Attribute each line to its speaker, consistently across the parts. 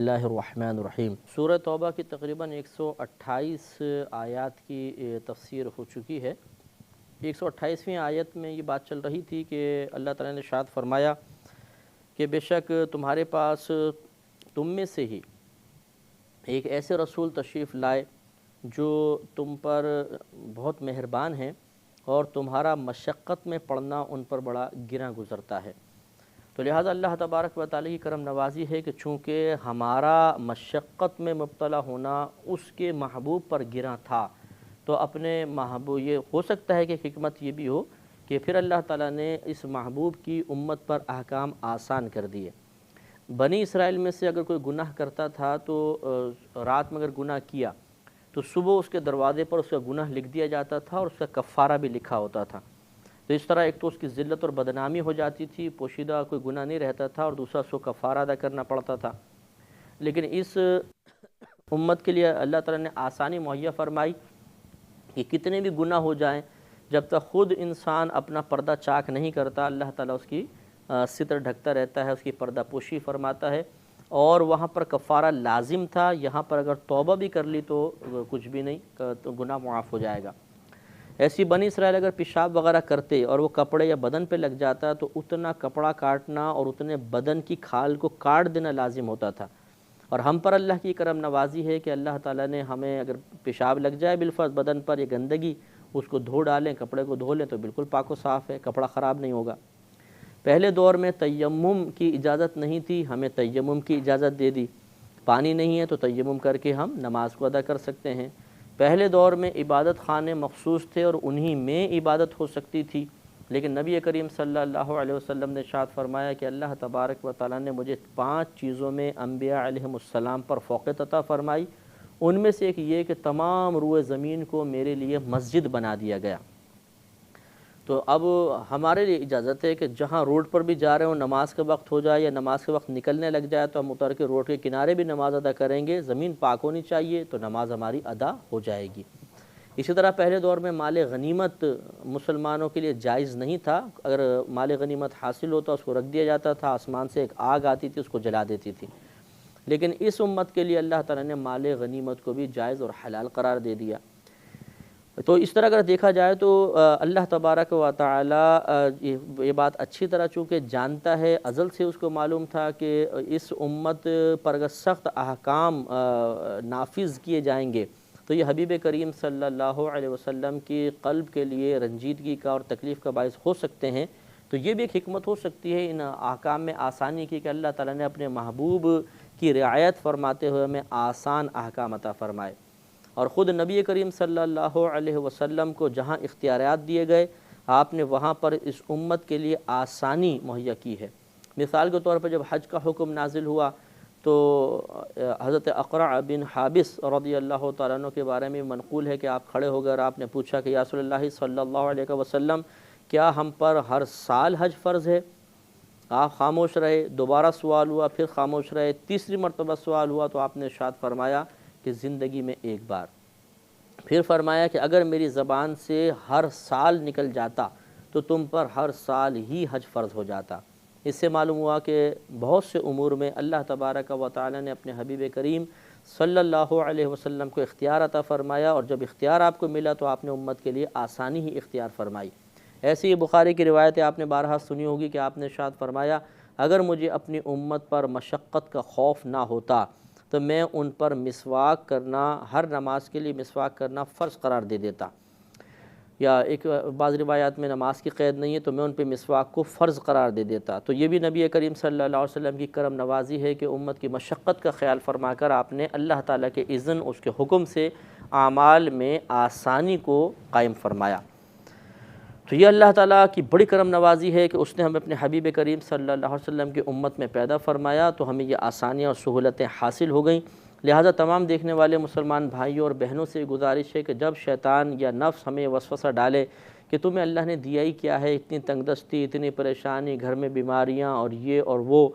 Speaker 1: اللہ الرحمن الرحیم۔ سورہ توبہ کی تقریباً 128 آیات کی تفسیر ہو چکی ہے۔ 128ویں آیت میں یہ بات چل رہی تھی کہ اللہ تعالیٰ نے ارشاد فرمایا کہ بے شک تمہارے پاس تم میں سے ہی ایک ایسے رسول تشریف لائے جو تم پر بہت مہربان ہیں اور تمہارا مشقت میں پڑنا ان پر بڑا گراں گزرتا ہے۔ تو لہٰذا اللہ تبارک و تعالیٰ کی کرم نوازی ہے کہ چونکہ ہمارا مشقت میں مبتلا ہونا اس کے محبوب پر گراں تھا، تو اپنے محبوب یہ ہو سکتا ہے کہ حکمت یہ بھی ہو کہ پھر اللہ تعالیٰ نے اس محبوب کی امت پر احکام آسان کر دیے۔ بنی اسرائیل میں سے اگر کوئی گناہ کرتا تھا تو رات میں اگر گناہ کیا تو صبح اس کے دروازے پر اس کا گناہ لکھ دیا جاتا تھا اور اس کا کفارہ بھی لکھا ہوتا تھا۔ تو اس طرح ایک تو اس کی ذلت اور بدنامی ہو جاتی تھی، پوشیدہ کوئی گناہ نہیں رہتا تھا، اور دوسرا اس کو کفارہ ادا کرنا پڑتا تھا۔ لیکن اس امت کے لیے اللہ تعالیٰ نے آسانی مہیا فرمائی کہ کتنے بھی گناہ ہو جائیں، جب تک خود انسان اپنا پردہ چاک نہیں کرتا، اللہ تعالیٰ اس کی ستر ڈھکتا رہتا ہے، اس کی پردہ پوشی فرماتا ہے۔ اور وہاں پر کفارہ لازم تھا، یہاں پر اگر توبہ بھی کر لی تو کچھ بھی نہیں، تو گناہ معاف ہو جائے گا۔ ایسی بنی اسرائیل اگر پیشاب وغیرہ کرتے اور وہ کپڑے یا بدن پہ لگ جاتا تو اتنا کپڑا کاٹنا اور اتنے بدن کی کھال کو کاٹ دینا لازم ہوتا تھا۔ اور ہم پر اللہ کی کرم نوازی ہے کہ اللہ تعالیٰ نے ہمیں اگر پیشاب لگ جائے بالفرض بدن پر یا گندگی، اس کو دھو ڈالیں، کپڑے کو دھو لیں تو بالکل پاک و صاف ہے، کپڑا خراب نہیں ہوگا۔ پہلے دور میں تیمم کی اجازت نہیں تھی، ہمیں تیمم کی اجازت دے دی۔ پانی نہیں ہے تو تیمم کر کے ہم نماز کو ادا کر سکتے ہیں۔ پہلے دور میں عبادت خانے مخصوص تھے اور انہی میں عبادت ہو سکتی تھی، لیکن نبی کریم صلی اللہ علیہ وسلم نے ارشاد فرمایا کہ اللہ تبارک و تعالیٰ نے مجھے 5 چیزوں میں انبیاء علیہم السلام پر فوقیت عطا فرمائی، ان میں سے ایک یہ کہ تمام روئے زمین کو میرے لیے مسجد بنا دیا گیا۔ تو اب ہمارے لیے اجازت ہے کہ جہاں روڈ پر بھی جا رہے ہوں، نماز کا وقت ہو جائے یا نماز کے وقت نکلنے لگ جائے تو ہم اتر کے روڈ کے کنارے بھی نماز ادا کریں گے، زمین پاک ہونی چاہیے تو نماز ہماری ادا ہو جائے گی۔ اسی طرح پہلے دور میں مال غنیمت مسلمانوں کے لیے جائز نہیں تھا، اگر مال غنیمت حاصل ہوتا اس کو رکھ دیا جاتا تھا، آسمان سے ایک آگ آتی تھی اس کو جلا دیتی تھی۔ لیکن اس امت کے لیے اللہ تعالیٰ نے مال غنیمت کو بھی جائز اور حلال قرار دے دیا۔ تو اس طرح اگر دیکھا جائے تو اللہ تبارک و تعالی یہ بات اچھی طرح چونکہ جانتا ہے، ازل سے اس کو معلوم تھا کہ اس امت پر اگر سخت احکام نافذ کیے جائیں گے تو یہ حبیب کریم صلی اللہ علیہ وسلم کی قلب کے لیے رنجیدگی کا اور تکلیف کا باعث ہو سکتے ہیں۔ تو یہ بھی ایک حکمت ہو سکتی ہے ان احکام میں آسانی کی کہ اللہ تعالیٰ نے اپنے محبوب کی رعایت فرماتے ہوئے ہمیں آسان احکام عطا فرمائے۔ اور خود نبی کریم صلی اللہ علیہ وسلم کو جہاں اختیارات دیے گئے، آپ نے وہاں پر اس امت کے لیے آسانی مہیا کی ہے۔ مثال کے طور پر جب حج کا حکم نازل ہوا تو حضرت اقرع بن حابس رضی اللہ تعالیٰ عنہ کے بارے میں منقول ہے کہ آپ کھڑے ہو گئے اور آپ نے پوچھا کہ یا رسول اللہ صلی اللہ علیہ وسلم کیا ہم پر ہر سال حج فرض ہے؟ آپ خاموش رہے، دوبارہ سوال ہوا، پھر خاموش رہے، تیسری مرتبہ سوال ہوا تو آپ نے ارشاد فرمایا کہ زندگی میں ایک بار۔ پھر فرمایا کہ اگر میری زبان سے ہر سال نکل جاتا تو تم پر ہر سال ہی حج فرض ہو جاتا۔ اس سے معلوم ہوا کہ بہت سے امور میں اللہ تبارک و تعالی نے اپنے حبیب کریم صلی اللہ علیہ وسلم کو اختیار عطا فرمایا، اور جب اختیار آپ کو ملا تو آپ نے امت کے لیے آسانی ہی اختیار فرمائی۔ ایسی ہی بخاری کی روایتیں آپ نے بارہا سنی ہوگی کہ آپ نے ارشاد فرمایا اگر مجھے اپنی امت پر مشقت کا خوف نہ ہوتا تو میں ان پر مسواک کرنا، ہر نماز کے لیے مسواک کرنا فرض قرار دے دیتا، یا ایک بعض روایات میں نماز کی قید نہیں ہے تو میں ان پہ مسواک کو فرض قرار دے دیتا۔ تو یہ بھی نبی کریم صلی اللہ علیہ وسلم کی کرم نوازی ہے کہ امت کی مشقت کا خیال فرما کر آپ نے اللہ تعالیٰ کے اذن، اس کے حکم سے اعمال میں آسانی کو قائم فرمایا۔ تو یہ اللہ تعالیٰ کی بڑی کرم نوازی ہے کہ اس نے ہمیں اپنے حبیب کریم صلی اللہ علیہ وسلم کی امت میں پیدا فرمایا، تو ہمیں یہ آسانیاں اور سہولتیں حاصل ہو گئیں۔ لہٰذا تمام دیکھنے والے مسلمان بھائیوں اور بہنوں سے گزارش ہے کہ جب شیطان یا نفس ہمیں وسوسہ ڈالے کہ تمہیں اللہ نے دیا ہی کیا ہے، اتنی تنگ دستی، اتنی پریشانی، گھر میں بیماریاں اور یہ اور وہ،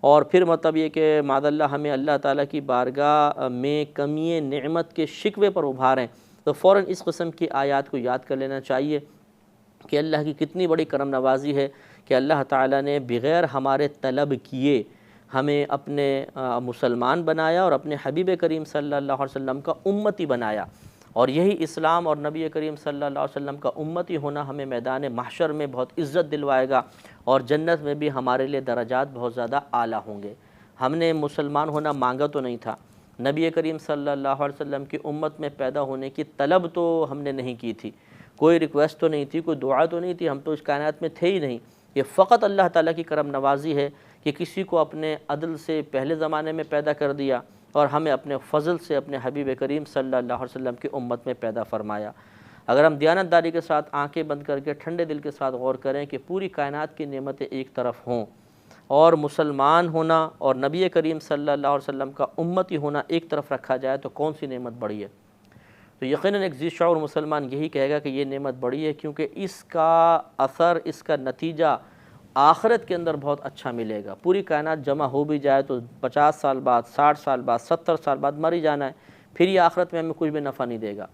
Speaker 1: اور پھر مطلب یہ کہ معاذ اللہ ہمیں اللہ تعالیٰ کی بارگاہ میں کمی نعمت کے شکوے پر ابھاریں، تو فوراً اس قسم کی آیات کو یاد کر لینا چاہیے کہ اللہ کی کتنی بڑی کرم نوازی ہے کہ اللہ تعالیٰ نے بغیر ہمارے طلب کیے ہمیں اپنے مسلمان بنایا اور اپنے حبیب کریم صلی اللہ علیہ وسلم کا امتی بنایا، اور یہی اسلام اور نبی کریم صلی اللہ علیہ وسلم کا امتی ہونا ہمیں میدان محشر میں بہت عزت دلوائے گا، اور جنت میں بھی ہمارے لیے درجات بہت زیادہ اعلیٰ ہوں گے۔ ہم نے مسلمان ہونا مانگا تو نہیں تھا، نبی کریم صلی اللہ علیہ وسلم کی امت میں پیدا ہونے کی طلب تو ہم نے نہیں کی تھی، کوئی ریکویسٹ تو نہیں تھی، کوئی دعا تو نہیں تھی، ہم تو اس کائنات میں تھے ہی نہیں۔ یہ فقط اللہ تعالیٰ کی کرم نوازی ہے کہ کسی کو اپنے عدل سے پہلے زمانے میں پیدا کر دیا اور ہمیں اپنے فضل سے اپنے حبیب کریم صلی اللہ علیہ وسلم کی امت میں پیدا فرمایا۔ اگر ہم دیانتداری کے ساتھ آنکھیں بند کر کے ٹھنڈے دل کے ساتھ غور کریں کہ پوری کائنات کی نعمتیں ایک طرف ہوں اور مسلمان ہونا اور نبی کریم صلی اللہ علیہ وسلم کا امتی ہونا ایک طرف رکھا جائے تو کون سی نعمت بڑی ہے؟ تو یقیناً ایک ذی شعور مسلمان یہی کہے گا کہ یہ نعمت بڑی ہے، کیونکہ اس کا اثر، اس کا نتیجہ آخرت کے اندر بہت اچھا ملے گا۔ پوری کائنات جمع ہو بھی جائے تو 50 سال بعد، 60 سال بعد، 70 سال بعد مر ہی جانا ہے، پھر یہ آخرت میں ہمیں کچھ بھی نفع نہیں دے گا۔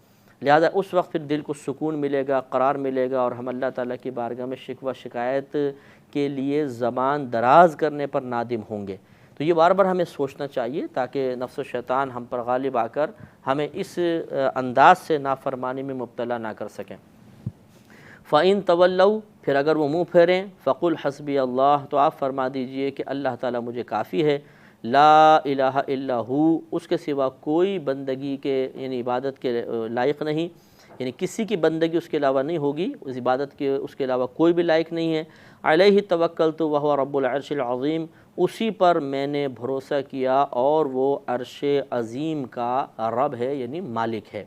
Speaker 1: لہذا اس وقت پھر دل کو سکون ملے گا، قرار ملے گا، اور ہم اللہ تعالیٰ کی بارگاہ میں شکوہ شکایت کے لیے زبان دراز کرنے پر نادم ہوں گے۔ تو یہ بار بار ہمیں سوچنا چاہیے تاکہ نفس و شیطان ہم پر غالب آ کر ہمیں اس انداز سے نافرمانی میں مبتلا نہ کر سکیں۔ فَإِن تَوَلَّوْا، پھر اگر وہ منہ پھیریں، فَقُلْ حَسْبِيَ اللَّهُ، تو آپ فرما دیجئے کہ اللہ تعالیٰ مجھے کافی ہے، لا الہ الا ہو، اس کے سوا کوئی بندگی کے یعنی عبادت کے لائق نہیں، یعنی کسی کی بندگی اس کے علاوہ نہیں ہوگی، اس عبادت کے اس کے علاوہ کوئی بھی لائق نہیں ہے۔ علیہ توکلت وہو رب العرش العظیم، اسی پر میں نے بھروسہ کیا اور وہ عرش عظیم کا رب ہے، یعنی مالک ہے۔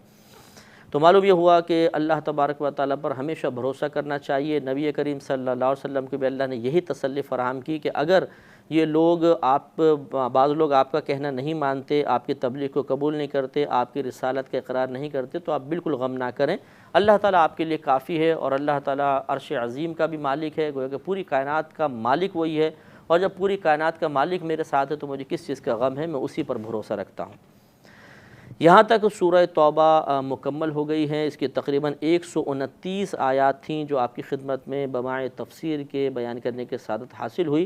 Speaker 1: تو معلوم یہ ہوا کہ اللہ تبارک و تعالیٰ پر ہمیشہ بھروسہ کرنا چاہیے۔ نبی کریم صلی اللہ علیہ وسلم کو بھی اللہ نے یہی تسلی فراہم کی کہ اگر یہ لوگ بعض لوگ آپ کا کہنا نہیں مانتے، آپ کی تبلیغ کو قبول نہیں کرتے، آپ کی رسالت کا اقرار نہیں کرتے، تو آپ بالکل غم نہ کریں، اللہ تعالیٰ آپ کے لیے کافی ہے، اور اللہ تعالیٰ عرش عظیم کا بھی مالک ہے، گویا کہ پوری کائنات کا مالک وہی ہے، اور جب پوری کائنات کا مالک میرے ساتھ ہے تو مجھے کس چیز کا غم ہے، میں اسی پر بھروسہ رکھتا ہوں۔ یہاں تک سورہ توبہ مکمل ہو گئی ہے۔ اس کی تقریباً 129 آیات تھیں جو آپ کی خدمت میں بماع تفسیر کے بیان کرنے کے سعادت حاصل ہوئی۔